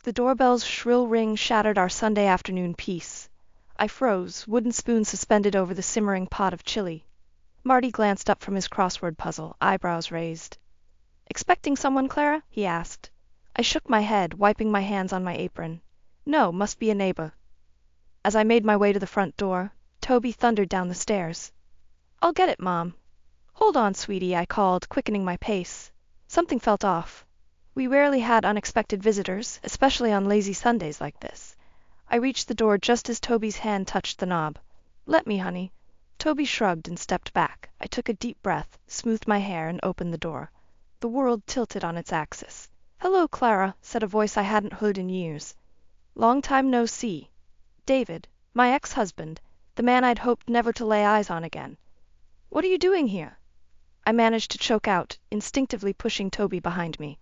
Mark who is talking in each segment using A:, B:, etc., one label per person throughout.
A: The doorbell's shrill ring shattered our Sunday afternoon peace. I froze, wooden spoon suspended over the simmering pot of chili. Marty glanced up from his crossword puzzle, eyebrows raised. "Expecting someone, Clara?" he asked. I shook my head, wiping my hands on my apron. "No, must be a neighbor." As I made my way to the front door, Toby thundered down the stairs. "I'll get it, Mom." "Hold on, sweetie," I called, quickening my pace. Something felt off. We rarely had unexpected visitors, especially on lazy Sundays like this. I reached the door just as Toby's hand touched the knob. "Let me, honey." Toby shrugged and stepped back. I took a deep breath, smoothed my hair, and opened the door. The world tilted on its axis. "Hello, Clara," said a voice I hadn't heard in years. "Long time no see." David, my ex-husband, the man I'd hoped never to lay eyes on again. "What are you doing here?" I managed to choke out, instinctively pushing Toby behind me.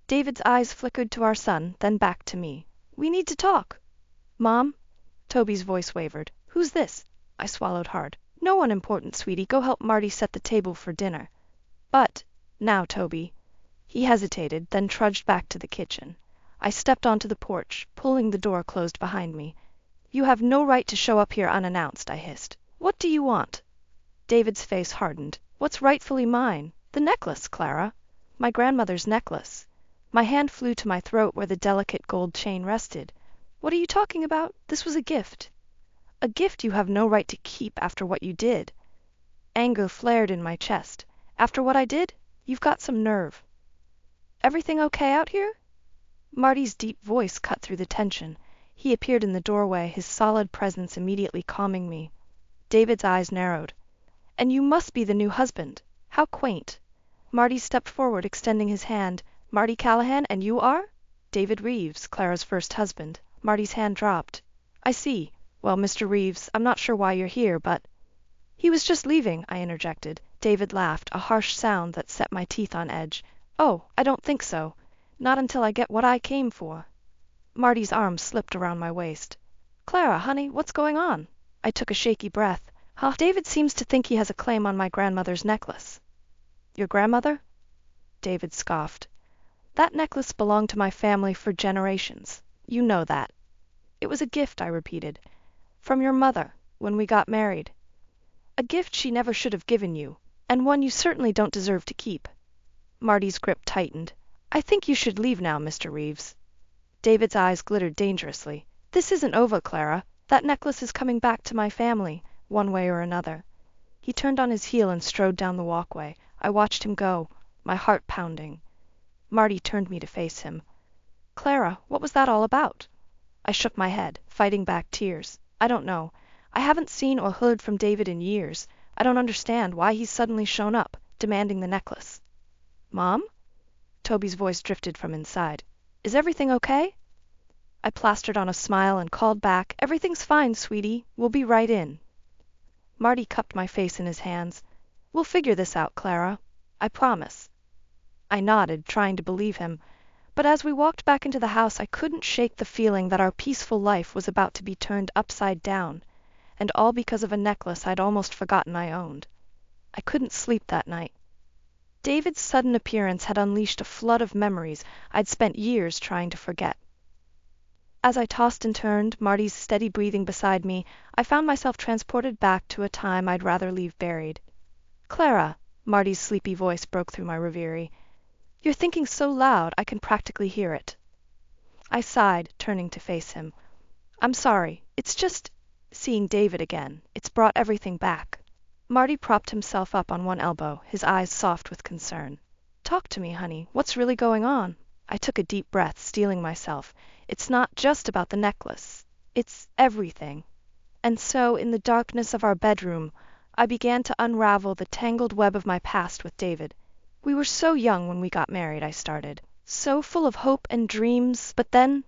A: David's eyes flickered to our son, then back to me. "We need to talk." "Mom?" Toby's voice wavered. "Who's this?" I swallowed hard. "No one important, sweetie. Go help Marty set the table for dinner." "But—" "Now, Toby." He hesitated, then trudged back to the kitchen. I stepped onto the porch, pulling the door closed behind me. "You have no right to show up here unannounced," I hissed. "What do you want?" David's face hardened. "What's rightfully mine? The necklace, Clara. My grandmother's necklace." My hand flew to my throat where the delicate gold chain rested. "What are you talking about? This was a gift." "A gift you have no right to keep after what you did." Anger flared in my chest. "After what I did? You've got some nerve." "Everything okay out here?" Marty's deep voice cut through the tension. He appeared in the doorway, his solid presence immediately calming me. David's eyes narrowed. "And you must be the new husband. How quaint." Marty stepped forward, extending his hand. "Marty Callahan, and you are?" "David Reeves, Clara's first husband." Marty's hand dropped. "I see. Well, Mr. Reeves, I'm not sure why you're here, but—" "He was just leaving," I interjected. David laughed, a harsh sound that set my teeth on edge. "Oh, I don't think so. Not until I get what I came for." Marty's arm slipped around my waist. "Clara, honey, what's going on?" I took a shaky breath. "Huh? David seems to think he has a claim on my grandmother's necklace." "Your grandmother?" David scoffed. "That necklace belonged to my family for generations. You know that." "It was a gift," I repeated. "From your mother, when we got married. A gift she never should have given you, and one you certainly don't deserve to keep." Marty's grip tightened. "I think you should leave now, Mr. Reeves." David's eyes glittered dangerously. "This isn't over, Clara. That necklace is coming back to my family, one way or another." He turned on his heel and strode down the walkway. I watched him go, my heart pounding. Marty turned me to face him. "Clara, what was that all about?" I shook my head, fighting back tears. "I don't know. I haven't seen or heard from David in years. I don't understand why he's suddenly shown up, demanding the necklace." "Mom?" Toby's voice drifted from inside. "Is everything okay?" I plastered on a smile and called back, "Everything's fine, sweetie. We'll be right in." Marty cupped my face in his hands. "We'll figure this out, Clara. I promise." I nodded, trying to believe him. But as we walked back into the house, I couldn't shake the feeling that our peaceful life was about to be turned upside down, and all because of a necklace I'd almost forgotten I owned. I couldn't sleep that night. David's sudden appearance had unleashed a flood of memories I'd spent years trying to forget. As I tossed and turned, Marty's steady breathing beside me, I found myself transported back to a time I'd rather leave buried. "Clara," Marty's sleepy voice broke through my reverie. "You're thinking so loud I can practically hear it." I sighed, turning to face him. "I'm sorry. It's just seeing David again. It's brought everything back." Marty propped himself up on one elbow, his eyes soft with concern. "Talk to me, honey. What's really going on?" I took a deep breath, steeling myself. "It's not just about the necklace. It's everything." And so, in the darkness of our bedroom, I began to unravel the tangled web of my past with David. "We were so young when we got married," I started. "So full of hope and dreams, but then—"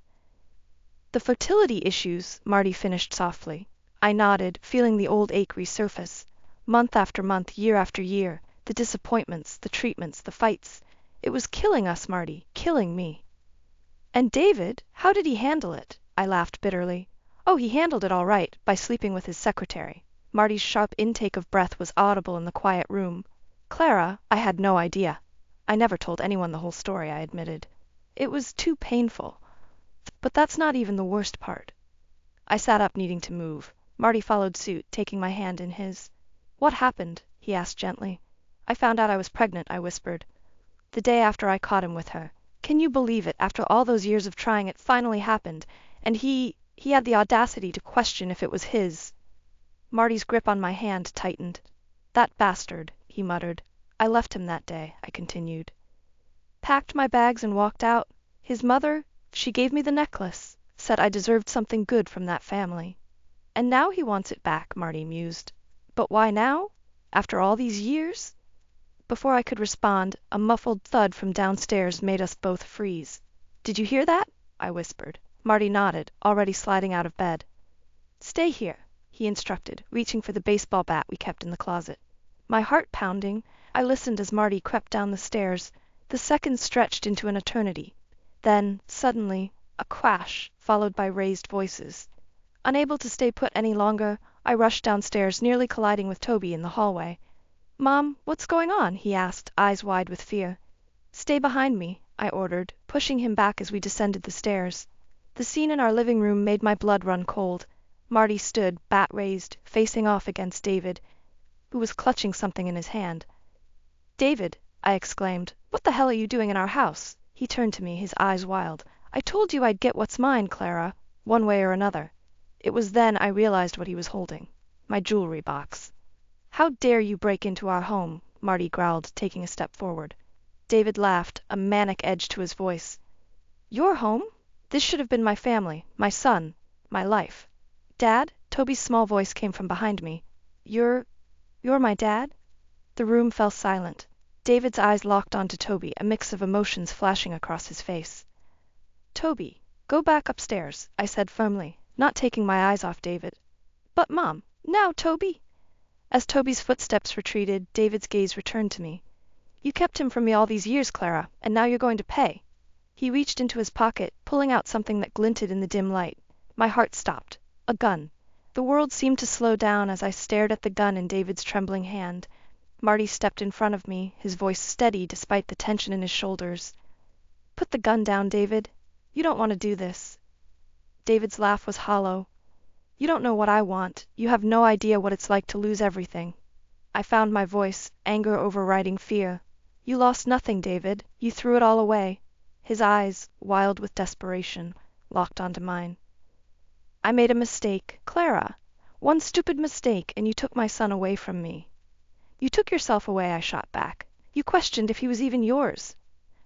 A: "The fertility issues," Marty finished softly. I nodded, feeling the old ache resurface. Month after month, year after year, the disappointments, the treatments, the fights. It was killing us, Marty, killing me. "And David, how did he handle it?" I laughed bitterly. "Oh, he handled it all right, by sleeping with his secretary." Marty's sharp intake of breath was audible in the quiet room. "Clara, I had no idea. I never told anyone the whole story," I admitted. "It was too painful." But that's not even the worst part. I sat up, needing to move. Marty followed suit, taking my hand in his. What happened? He asked gently. I found out I was pregnant, I whispered. The day after I caught him with her. Can you believe it? After all those years of trying, it finally happened. And he had the audacity to question if it was his. Marty's grip on my hand tightened. That bastard, he muttered. I left him that day, I continued. Packed my bags and walked out. His mother, she gave me the necklace, said I deserved something good from that family. And now he wants it back, Marty mused. But why now? After all these years? Before I could respond, a muffled thud from downstairs made us both freeze. Did you hear that? I whispered. Marty nodded, already sliding out of bed. Stay here, he instructed, reaching for the baseball bat we kept in the closet. My heart pounding, I listened as Marty crept down the stairs. The seconds stretched into an eternity. Then, suddenly, a crash, followed by raised voices. Unable to stay put any longer, I rushed downstairs, nearly colliding with Toby in the hallway. Mom, what's going on? He asked, eyes wide with fear. Stay behind me, I ordered, pushing him back as we descended the stairs. The scene in our living room made my blood run cold. Marty stood, bat raised, facing off against David, who was clutching something in his hand. David, I exclaimed, what the hell are you doing in our house? He turned to me, his eyes wild. I told you I'd get what's mine, Clara, one way or another. It was then I realized what he was holding. My jewelry box. How dare you break into our home? Marty growled, taking a step forward. David laughed, a manic edge to his voice. Your home? This should have been my family, my son, my life. Dad? Toby's small voice came from behind me. You're my dad? The room fell silent. David's eyes locked onto Toby, a mix of emotions flashing across his face. Toby, go back upstairs, I said firmly, not taking my eyes off David. But Mom, now, Toby! As Toby's footsteps retreated, David's gaze returned to me. You kept him from me all these years, Clara, and now you're going to pay. He reached into his pocket, pulling out something that glinted in the dim light. My heart stopped. A gun. The world seemed to slow down as I stared at the gun in David's trembling hand. Marty stepped in front of me, his voice steady despite the tension in his shoulders. Put the gun down, David. You don't want to do this. David's laugh was hollow. You don't know what I want. You have no idea what it's like to lose everything. I found my voice, anger overriding fear. You lost nothing, David. You threw it all away. His eyes, wild with desperation, locked onto mine. I made a mistake, Clara. One stupid mistake, and you took my son away from me. You took yourself away, I shot back. You questioned if he was even yours.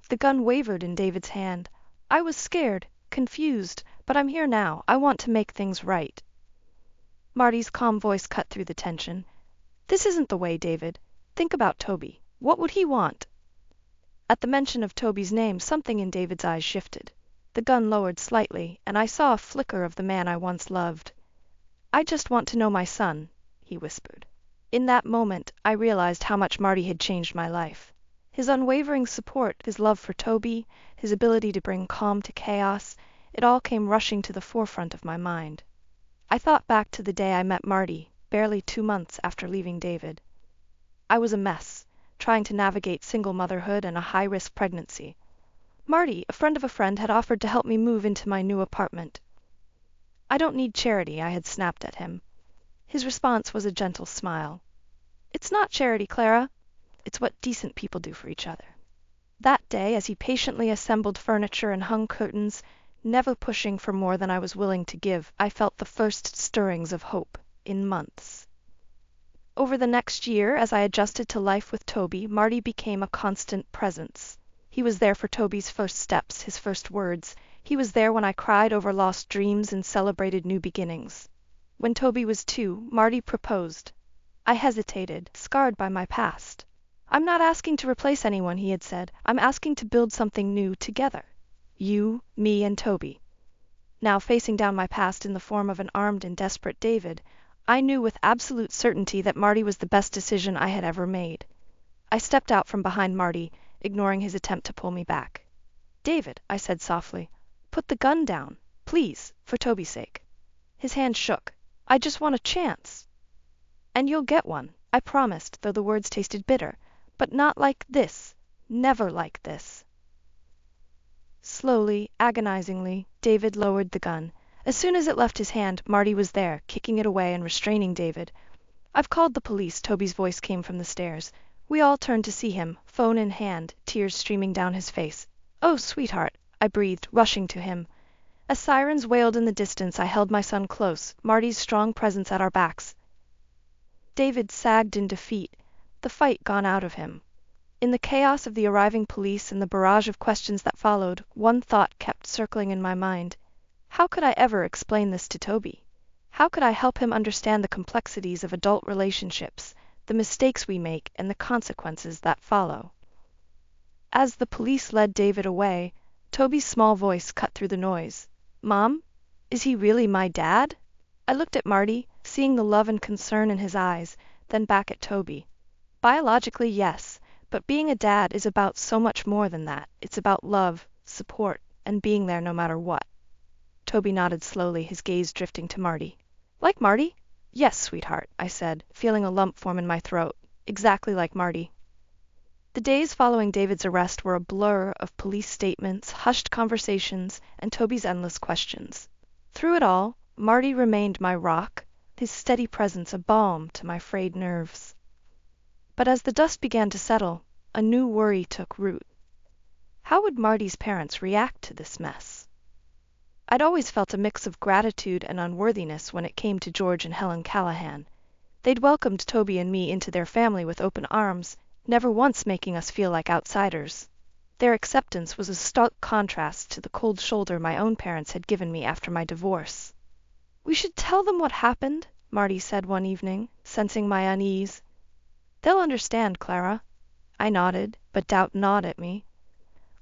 A: The gun wavered in David's hand. I was scared, confused, but I'm here now. I want to make things right. Marty's calm voice cut through the tension. This isn't the way, David. Think about Toby. What would he want? At the mention of Toby's name, something in David's eyes shifted. The gun lowered slightly, and I saw a flicker of the man I once loved. I just want to know my son, he whispered. In that moment, I realized how much Marty had changed my life. His unwavering support, his love for Toby, his ability to bring calm to chaos, it all came rushing to the forefront of my mind. I thought back to the day I met Marty, barely 2 months after leaving David. I was a mess, trying to navigate single motherhood and a high-risk pregnancy. Marty, a friend of a friend, had offered to help me move into my new apartment. I don't need charity, I had snapped at him. His response was a gentle smile. It's not charity, Clara. It's what decent people do for each other. That day, as he patiently assembled furniture and hung curtains, never pushing for more than I was willing to give, I felt the first stirrings of hope in months. Over the next year, as I adjusted to life with Toby, Marty became a constant presence. He was there for Toby's first steps, his first words. He was there when I cried over lost dreams and celebrated new beginnings. When Toby was 2, Marty proposed. I hesitated, scarred by my past. I'm not asking to replace anyone, he had said. I'm asking to build something new together. You, me, and Toby. Now, facing down my past in the form of an armed and desperate David, I knew with absolute certainty that Marty was the best decision I had ever made. I stepped out from behind Marty, ignoring his attempt to pull me back. David, I said softly, put the gun down, please, for Toby's sake. His hand shook. I just want a chance. And you'll get one, I promised, though the words tasted bitter. But not like this. Never like this. Slowly, agonizingly, David lowered the gun. As soon as it left his hand, Marty was there, kicking it away and restraining David. "I've called the police," Toby's voice came from the stairs. We all turned to see him, phone in hand, tears streaming down his face. "Oh, sweetheart," I breathed, rushing to him. As sirens wailed in the distance, I held my son close, Marty's strong presence at our backs. David sagged in defeat, the fight gone out of him. In the chaos of the arriving police and the barrage of questions that followed, one thought kept circling in my mind. How could I ever explain this to Toby? How could I help him understand the complexities of adult relationships, the mistakes we make, and the consequences that follow? As the police led David away, Toby's small voice cut through the noise. "Mom, is he really my dad?" I looked at Marty, seeing the love and concern in his eyes, then back at Toby. "Biologically, yes, but being a dad is about so much more than that. It's about love, support, and being there no matter what." Toby nodded slowly, his gaze drifting to Marty. "Like Marty?" "Yes, sweetheart," I said, feeling a lump form in my throat. "Exactly like Marty." The days following David's arrest were a blur of police statements, hushed conversations, and Toby's endless questions. Through it all, Marty remained my rock, his steady presence a balm to my frayed nerves. But as the dust began to settle, a new worry took root. How would Marty's parents react to this mess? I'd always felt a mix of gratitude and unworthiness when it came to George and Helen Callahan. They'd welcomed Toby and me into their family with open arms, never once making us feel like outsiders. Their acceptance was a stark contrast to the cold shoulder my own parents had given me after my divorce. "We should tell them what happened," Marty said one evening, sensing my unease. "They'll understand, Clara." I nodded, but doubt gnawed at me.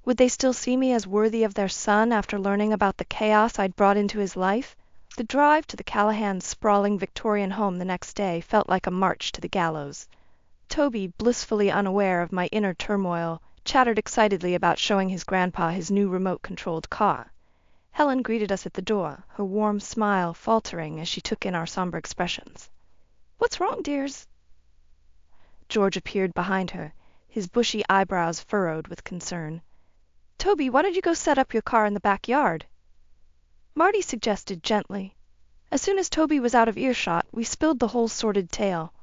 A: Would they still see me as worthy of their son after learning about the chaos I'd brought into his life? The drive to the Callahans' sprawling Victorian home the next day felt like a march to the gallows. Toby, blissfully unaware of my inner turmoil, chattered excitedly about showing his grandpa his new remote-controlled car. Helen greeted us at the door, her warm smile faltering as she took in our somber expressions. "What's wrong, dears?" George appeared behind her, his bushy eyebrows furrowed with concern. "Toby, why don't you go set up your car in the backyard?" Marty suggested gently. As soon as Toby was out of earshot, we spilled the whole sordid tale.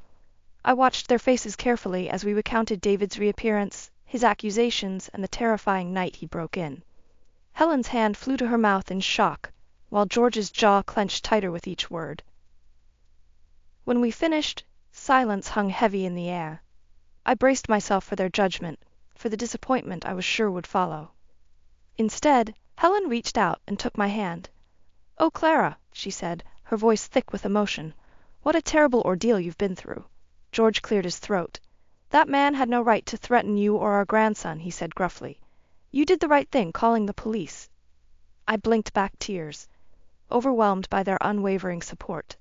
A: I watched their faces carefully as we recounted David's reappearance, his accusations, and the terrifying night he broke in. Helen's hand flew to her mouth in shock, while George's jaw clenched tighter with each word. When we finished, silence hung heavy in the air. I braced myself for their judgment, for the disappointment I was sure would follow. Instead, Helen reached out and took my hand. "Oh, Clara," she said, her voice thick with emotion, "what a terrible ordeal you've been through." George cleared his throat. "That man had no right to threaten you or our grandson," he said gruffly. "You did the right thing, calling the police." I blinked back tears, overwhelmed by their unwavering support.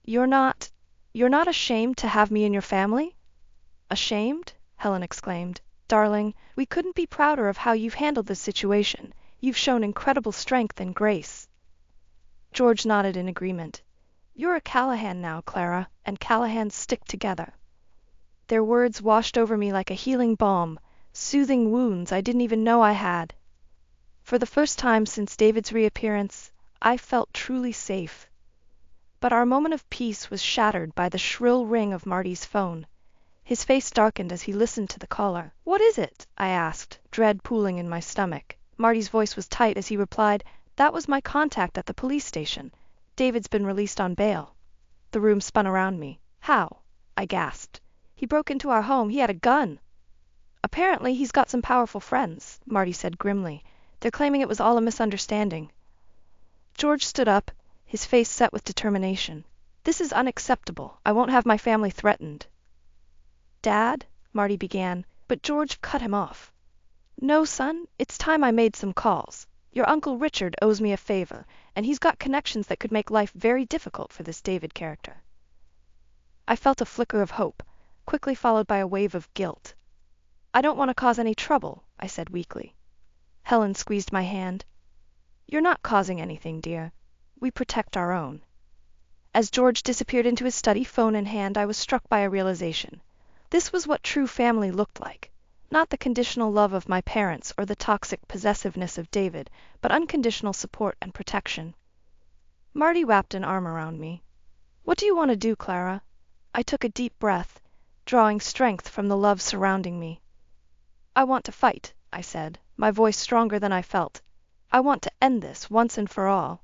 A: You're not ashamed to have me in your family?" "Ashamed?" Helen exclaimed. "Darling, we couldn't be prouder of how you've handled this situation. You've shown incredible strength and grace." George nodded in agreement. "You're a Callahan now, Clara, and Callahans stick together." Their words washed over me like a healing balm, soothing wounds I didn't even know I had. For the first time since David's reappearance, I felt truly safe. But our moment of peace was shattered by the shrill ring of Marty's phone. His face darkened as he listened to the caller. "What is it?" I asked, dread pooling in my stomach. Marty's voice was tight as he replied, "That was my contact at the police station. David's been released on bail." The room spun around me. "How?" I gasped. "He broke into our home. He had a gun." "Apparently he's got some powerful friends," Marty said grimly. "They're claiming it was all a misunderstanding." George stood up, his face set with determination. "This is unacceptable. I won't have my family threatened." "Dad," Marty began, but George cut him off. "No, son, it's time I made some calls. Your Uncle Richard owes me a favor, and he's got connections that could make life very difficult for this David character." I felt a flicker of hope, quickly followed by a wave of guilt. "I don't want to cause any trouble," I said weakly. Helen squeezed my hand. "You're not causing anything, dear. We protect our own." As George disappeared into his study, phone in hand, I was struck by a realization. This was what true family looked like. Not the conditional love of my parents or the toxic possessiveness of David, but unconditional support and protection. Marty wrapped an arm around me. What do you want to do, Clara? I took a deep breath, drawing strength from the love surrounding me. I want to fight, I said, my voice stronger than I felt. I want to end this once and for all.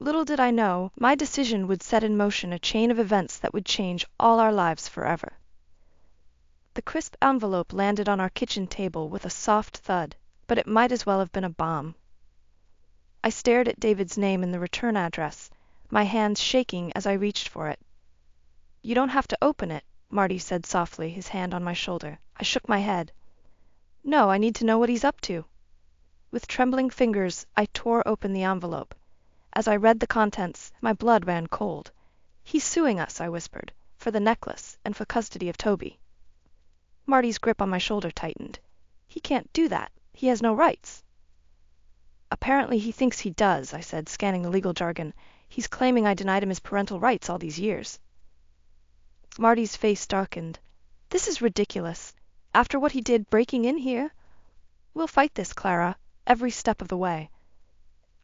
A: Little did I know, my decision would set in motion a chain of events that would change all our lives forever. The crisp envelope landed on our kitchen table with a soft thud, but it might as well have been a bomb. I stared at David's name in the return address, my hands shaking as I reached for it. You don't have to open it, Marty said softly, his hand on my shoulder. I shook my head. No, I need to know what he's up to. With trembling fingers, I tore open the envelope. As I read the contents, my blood ran cold. He's suing us, I whispered, for the necklace and for custody of Toby. Marty's grip on my shoulder tightened. He can't do that. He has no rights. Apparently he thinks he does, I said, scanning the legal jargon. He's claiming I denied him his parental rights all these years. Marty's face darkened. This is ridiculous. After what he did breaking in here? We'll fight this, Clara, every step of the way.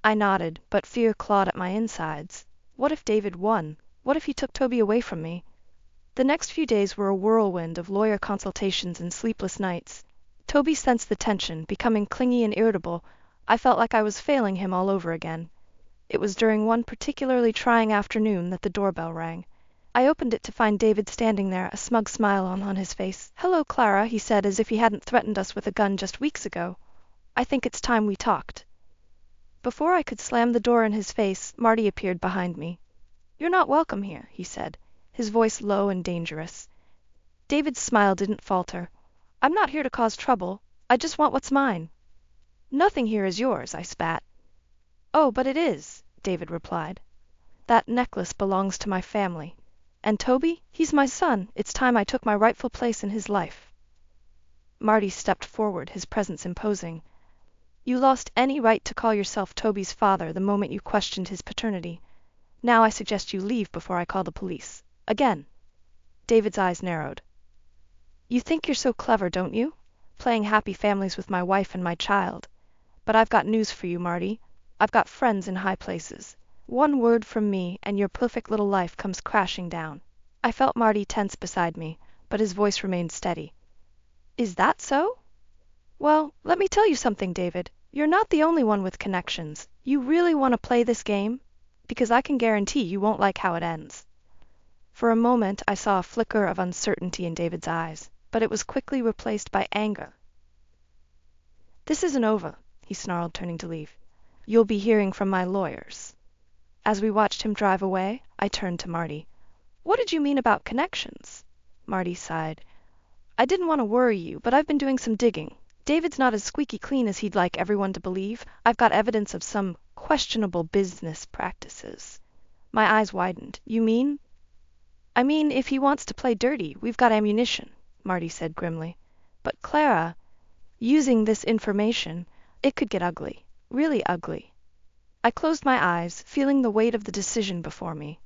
A: I nodded, but fear clawed at my insides. What if David won? What if he took Toby away from me? The next few days were a whirlwind of lawyer consultations and sleepless nights. Toby sensed the tension, becoming clingy and irritable. I felt like I was failing him all over again. It was during one particularly trying afternoon that the doorbell rang. I opened it to find David standing there, a smug smile on his face. Hello, Clara, he said, as if he hadn't threatened us with a gun just weeks ago. I think it's time we talked. Before I could slam the door in his face, Marty appeared behind me. You're not welcome here, he said, his voice low and dangerous. David's smile didn't falter. I'm not here to cause trouble. I just want what's mine. Nothing here is yours, I spat. Oh, but it is, David replied. That necklace belongs to my family. And Toby, he's my son. It's time I took my rightful place in his life. Marty stepped forward, his presence imposing. You lost any right to call yourself Toby's father the moment you questioned his paternity. Now I suggest you leave before I call the police. Again. David's eyes narrowed. You think you're so clever, don't you? Playing happy families with my wife and my child. But I've got news for you, Marty. I've got friends in high places. One word from me, and your perfect little life comes crashing down. I felt Marty tense beside me, but his voice remained steady. Is that so? Well, let me tell you something, David. You're not the only one with connections. You really want to play this game? Because I can guarantee you won't like how it ends. For a moment, I saw a flicker of uncertainty in David's eyes, but it was quickly replaced by anger. This isn't over, he snarled, turning to leave. You'll be hearing from my lawyers. As we watched him drive away, I turned to Marty. What did you mean about connections? Marty sighed. I didn't want to worry you, but I've been doing some digging. David's not as squeaky clean as he'd like everyone to believe. I've got evidence of some questionable business practices. My eyes widened. You mean? I mean, if he wants to play dirty, we've got ammunition, Marty said grimly. But Clara, using this information, it could get ugly. Really ugly. I closed my eyes, feeling the weight of the decision before me.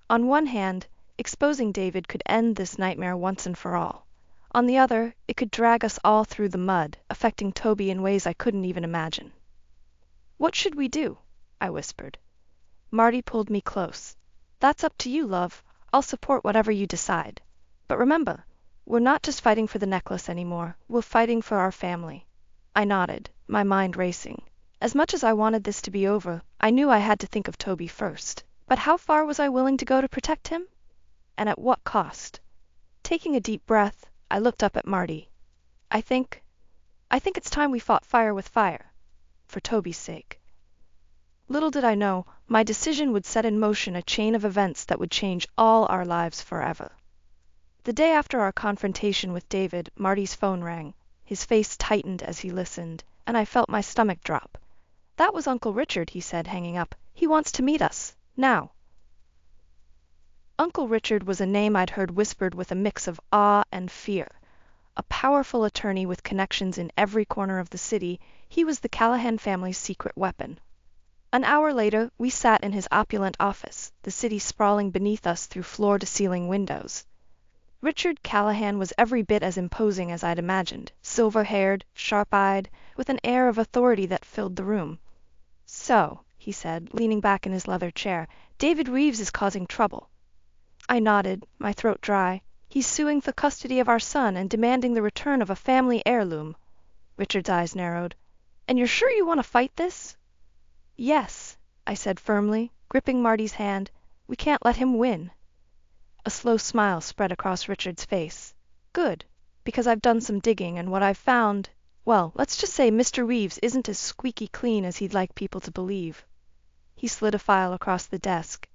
A: On one hand, exposing David could end this nightmare once and for all. On the other, it could drag us all through the mud, affecting Toby in ways I couldn't even imagine. What should we do? I whispered. Marty pulled me close. That's up to you, love. I'll support whatever you decide. But remember, we're not just fighting for the necklace anymore. We're fighting for our family. I nodded, my mind racing. As much as I wanted this to be over, I knew I had to think of Toby first. But how far was I willing to go to protect him? And at what cost? Taking a deep breath, I looked up at Marty. I think it's time we fought fire with fire. For Toby's sake. Little did I know, my decision would set in motion a chain of events that would change all our lives forever. The day after our confrontation with David, Marty's phone rang. His face tightened as he listened, and I felt my stomach drop. That was Uncle Richard, he said, hanging up. He wants to meet us. Now. Uncle Richard was a name I'd heard whispered with a mix of awe and fear. A powerful attorney with connections in every corner of the city, he was the Callahan family's secret weapon. An hour later, we sat in his opulent office, the city sprawling beneath us through floor-to-ceiling windows. Richard Callahan was every bit as imposing as I'd imagined, silver-haired, sharp-eyed, with an air of authority that filled the room. "So," he said, leaning back in his leather chair, "David Reeves is causing trouble." I nodded, my throat dry. "He's suing for custody of our son and demanding the return of a family heirloom." Richard's eyes narrowed. "And you're sure you want to fight this?" "Yes," I said firmly, gripping Marty's hand. "We can't let him win." A slow smile spread across Richard's face. "Good, because I've done some digging, and what I've found, well, let's just say Mr. Reeves isn't as squeaky clean as he'd like people to believe." He slid a file across the desk.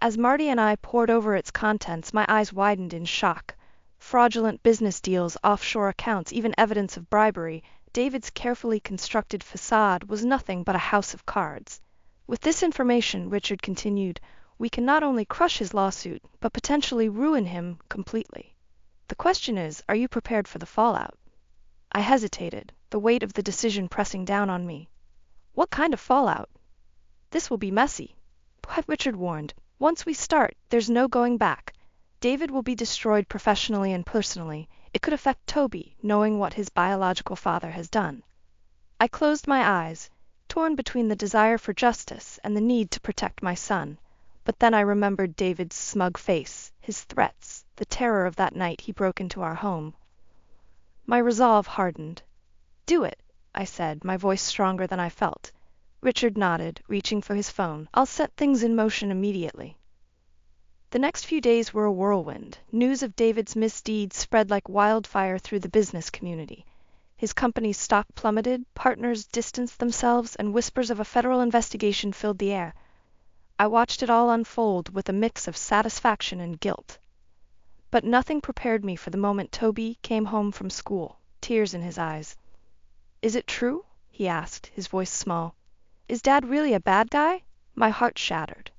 A: As Marty and I pored over its contents, my eyes widened in shock. Fraudulent business deals, offshore accounts, even evidence of bribery. David's carefully constructed facade was nothing but a house of cards. "With this information," Richard continued, "we can not only crush his lawsuit, but potentially ruin him completely. The question is, are you prepared for the fallout?" I hesitated, the weight of the decision pressing down on me. "What kind of fallout?" "This will be messy," Richard warned. "Once we start, there's no going back. David will be destroyed professionally and personally. It could affect Toby, knowing what his biological father has done." I closed my eyes, torn between the desire for justice and the need to protect my son. But then I remembered David's smug face, his threats, the terror of that night he broke into our home. My resolve hardened. "Do it," I said, my voice stronger than I felt. Richard nodded, reaching for his phone. "I'll set things in motion immediately." The next few days were a whirlwind. News of David's misdeeds spread like wildfire through the business community. His company's stock plummeted, partners distanced themselves, and whispers of a federal investigation filled the air. I watched it all unfold with a mix of satisfaction and guilt. But nothing prepared me for the moment Toby came home from school, tears in his eyes. "Is it true?" he asked, his voice small. "Is Dad really a bad guy?" My heart shattered.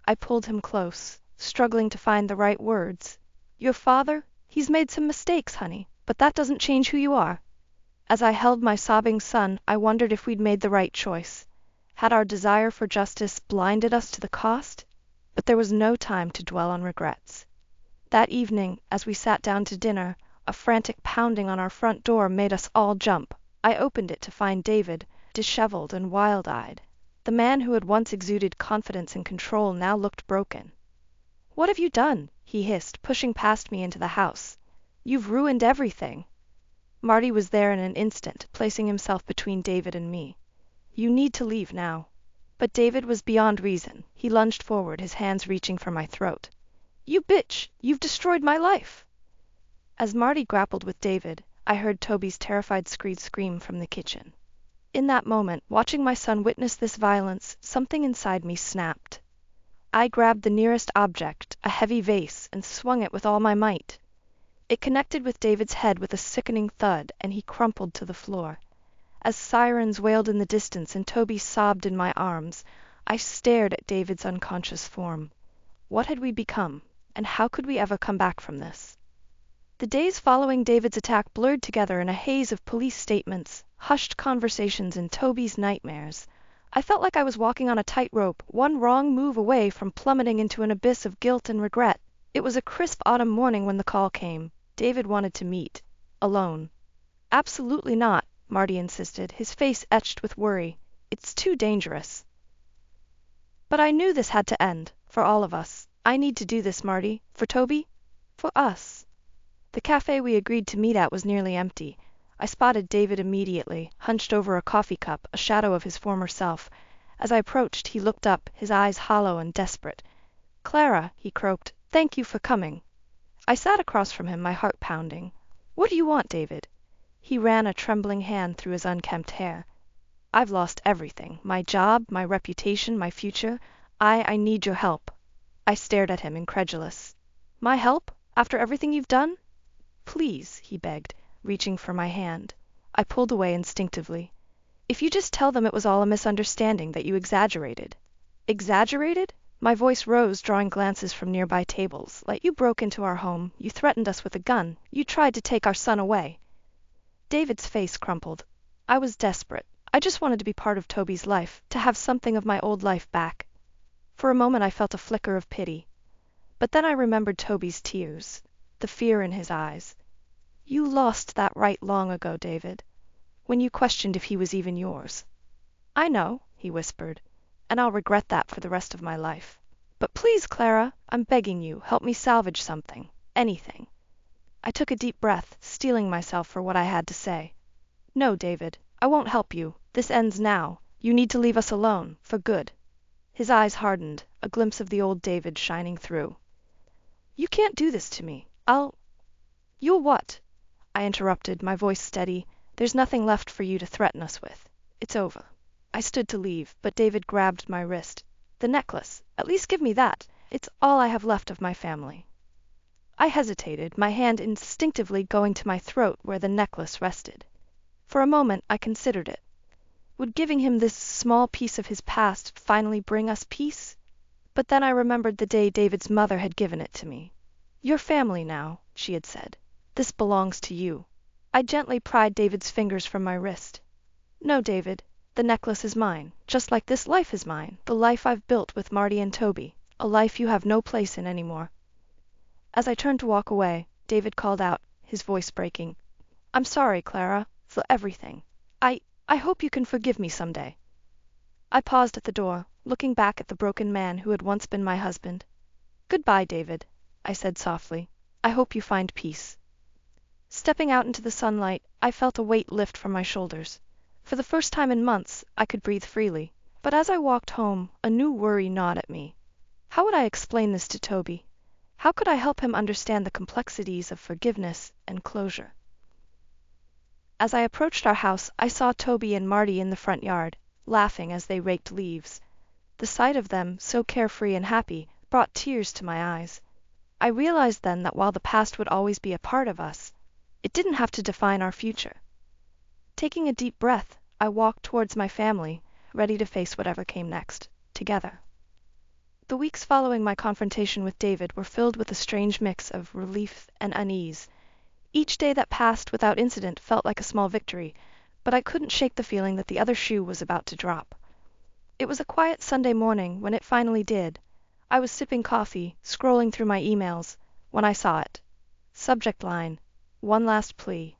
A: I pulled him close, struggling to find the right words. "Your father? He's made some mistakes, honey, but that doesn't change who you are." As I held my sobbing son, I wondered if we'd made the right choice. Had our desire for justice blinded us to the cost? But there was no time to dwell on regrets. That evening, as we sat down to dinner, a frantic pounding on our front door made us all jump. I opened it to find David, disheveled and wild-eyed. The man who had once exuded confidence and control now looked broken. "What have you done?" he hissed, pushing past me into the house. "You've ruined everything." Marty was there in an instant, placing himself between David and me. "You need to leave now." But David was beyond reason. He lunged forward, his hands reaching for my throat. "You bitch! You've destroyed my life!" As Marty grappled with David, I heard Toby's terrified scream from the kitchen. In that moment, watching my son witness this violence, something inside me snapped. I grabbed the nearest object, a heavy vase, and swung it with all my might. It connected with David's head with a sickening thud, and he crumpled to the floor. As sirens wailed in the distance and Toby sobbed in my arms, I stared at David's unconscious form. What had we become, and how could we ever come back from this? The days following David's attack blurred together in a haze of police statements, hushed conversations, and Toby's nightmares. I felt like I was walking on a tightrope, one wrong move away from plummeting into an abyss of guilt and regret. It was a crisp autumn morning when the call came. David wanted to meet. Alone. "Absolutely not," Marty insisted, his face etched with worry. "It's too dangerous." But I knew this had to end, for all of us. I need to do this, Marty. For Toby. For us. The cafe we agreed to meet at was nearly empty. I spotted David immediately, hunched over a coffee cup, a shadow of his former self. As I approached, he looked up, his eyes hollow and desperate. "Clara," he croaked, "thank you for coming." I sat across from him, my heart pounding. "What do you want, David?" He ran a trembling hand through his unkempt hair. "I've lost everything. My job, my reputation, my future. I need your help." I stared at him, incredulous. "My help? After everything you've done?" "Please," he begged, reaching for my hand. I pulled away instinctively. "If you just tell them it was all a misunderstanding, that you exaggerated." "Exaggerated?" My voice rose, drawing glances from nearby tables. "Like you broke into our home, you threatened us with a gun, you tried to take our son away." David's face crumpled. I was desperate. I just wanted to be part of Toby's life, to have something of my old life back. For a moment I felt a flicker of pity. But then I remembered Toby's tears. the fear in his eyes. "You lost that right long ago, David, when you questioned if he was even yours." "I know," he whispered, "and I'll regret that for the rest of my life. But please, Clara, I'm begging you, help me salvage something. Anything." I took a deep breath, steeling myself for what I had to say. "No, David, I won't help you. This ends now. You need to leave us alone, for good." His eyes hardened, a glimpse of the old David shining through. "You can't do this to me. You'll what?" I interrupted, my voice steady. "There's nothing left for you to threaten us with. It's over." I stood to leave, but David grabbed my wrist. "The necklace. At least give me that. It's all I have left of my family." I hesitated, my hand instinctively going to my throat where the necklace rested. For a moment I considered it. Would giving him this small piece of his past finally bring us peace? But then I remembered the day David's mother had given it to me. "You're family now," she had said. "This belongs to you." I gently pried David's fingers from my wrist. "No, David, the necklace is mine, just like this life is mine, the life I've built with Marty and Toby, a life you have no place in anymore." As I turned to walk away, David called out, his voice breaking, "I'm sorry, Clara, for everything. I hope you can forgive me someday." I paused at the door, looking back at the broken man who had once been my husband. "Goodbye, David," I said softly. "I hope you find peace." Stepping out into the sunlight, I felt a weight lift from my shoulders. For the first time in months, I could breathe freely. But as I walked home, a new worry gnawed at me. How would I explain this to Toby? How could I help him understand the complexities of forgiveness and closure? As I approached our house, I saw Toby and Marty in the front yard, laughing as they raked leaves. The sight of them, so carefree and happy, brought tears to my eyes. I realized then that while the past would always be a part of us, it didn't have to define our future. Taking a deep breath, I walked towards my family, ready to face whatever came next, together. The weeks following my confrontation with David were filled with a strange mix of relief and unease. Each day that passed without incident felt like a small victory, but I couldn't shake the feeling that the other shoe was about to drop. It was a quiet Sunday morning when it finally did. I was sipping coffee, scrolling through my emails, when I saw it. Subject line, "One last plea."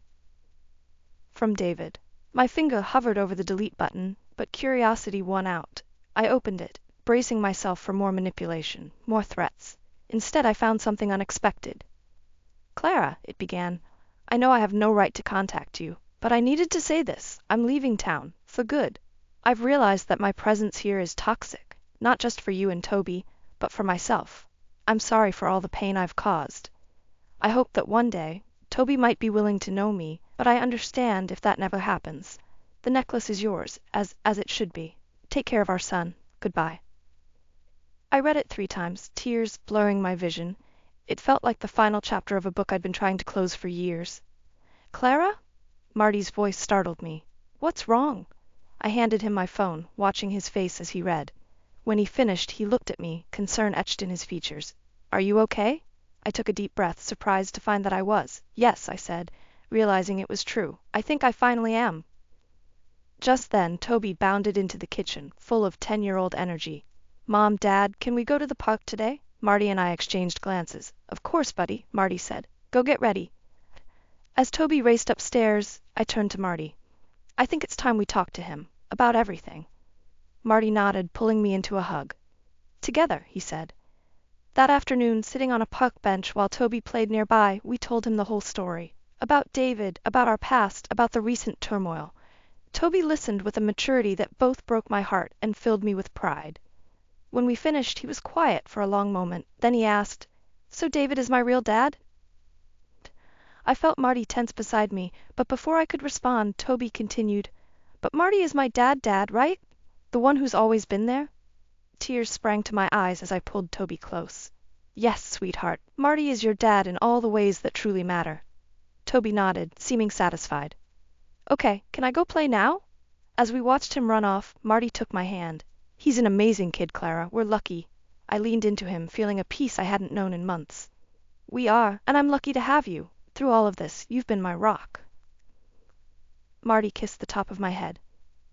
A: From David. My finger hovered over the delete button, but curiosity won out. I opened it, bracing myself for more manipulation, more threats. Instead, I found something unexpected. "Clara," it began, "I know I have no right to contact you, but I needed to say this. I'm leaving town, for good. I've realized that my presence here is toxic, not just for you and Toby, but for myself. I'm sorry for all the pain I've caused. I hope that one day Toby might be willing to know me, but I understand if that never happens. The necklace is yours, as it should be. Take care of our son. Goodbye." I read it 3 times, tears blurring my vision. It felt like the final chapter of a book I'd been trying to close for years. "Clara?" Marty's voice startled me. "What's wrong?" I handed him my phone, watching his face as he read. When he finished, he looked at me, concern etched in his features. "Are you okay?" I took a deep breath, surprised to find that I was. "Yes," I said, realizing it was true. "I think I finally am." Just then, Toby bounded into the kitchen, full of 10-year-old energy. "Mom, Dad, can we go to the park today?" Marty and I exchanged glances. "Of course, buddy," Marty said. "Go get ready." As Toby raced upstairs, I turned to Marty. "I think it's time we talked to him. About everything." Marty nodded, pulling me into a hug. "Together," he said. That afternoon, sitting on a park bench while Toby played nearby, we told him the whole story. About David, about our past, about the recent turmoil. Toby listened with a maturity that both broke my heart and filled me with pride. When we finished, he was quiet for a long moment. Then he asked, "So David is my real dad?" I felt Marty tense beside me, but before I could respond, Toby continued, "But Marty is my dad, right? The one who's always been there?" Tears sprang to my eyes as I pulled Toby close. "Yes, sweetheart, Marty is your dad in all the ways that truly matter." Toby nodded, seeming satisfied. "Okay, can I go play now?" As we watched him run off, Marty took my hand. "He's an amazing kid, Clara. We're lucky." I leaned into him, feeling a peace I hadn't known in months. "We are, and I'm lucky to have you. Through all of this, you've been my rock." Marty kissed the top of my head.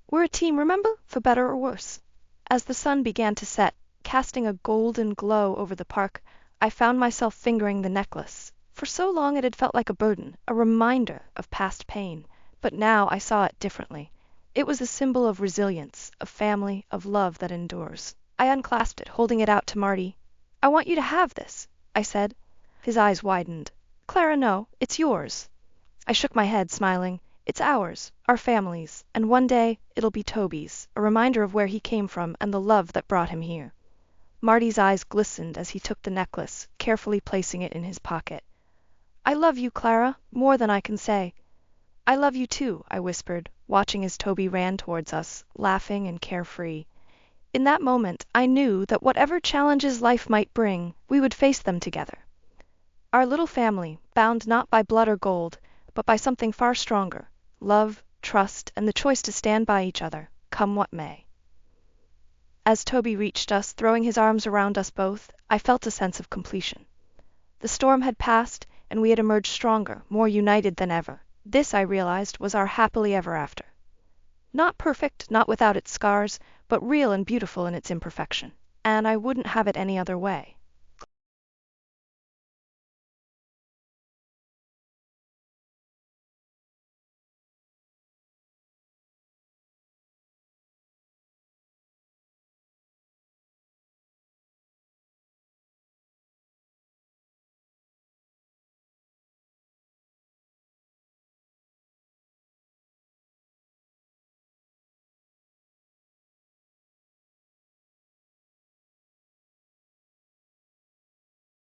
A: "We're a team, remember? For better or worse." As the sun began to set, casting a golden glow over the park, I found myself fingering the necklace. For so long it had felt like a burden, a reminder of past pain, but now I saw it differently. It was a symbol of resilience, of family, of love that endures. I unclasped it, holding it out to Marty. "I want you to have this," I said. His eyes widened. "Clara, no, it's yours." I shook my head, smiling. "It's ours, our family's, and one day it'll be Toby's, a reminder of where he came from and the love that brought him here." Marty's eyes glistened as he took the necklace, carefully placing it in his pocket. "I love you, Clara, more than I can say." "I love you too," I whispered, watching as Toby ran towards us, laughing and carefree. In that moment I knew that whatever challenges life might bring, we would face them together. Our little family, bound not by blood or gold, but by something far stronger, love, trust, and the choice to stand by each other, come what may. As Toby reached us, throwing his arms around us both, I felt a sense of completion. The storm had passed, and we had emerged stronger, more united than ever. This, I realized, was our happily ever after. Not perfect, not without its scars, but real and beautiful in its imperfection. And I wouldn't have it any other way.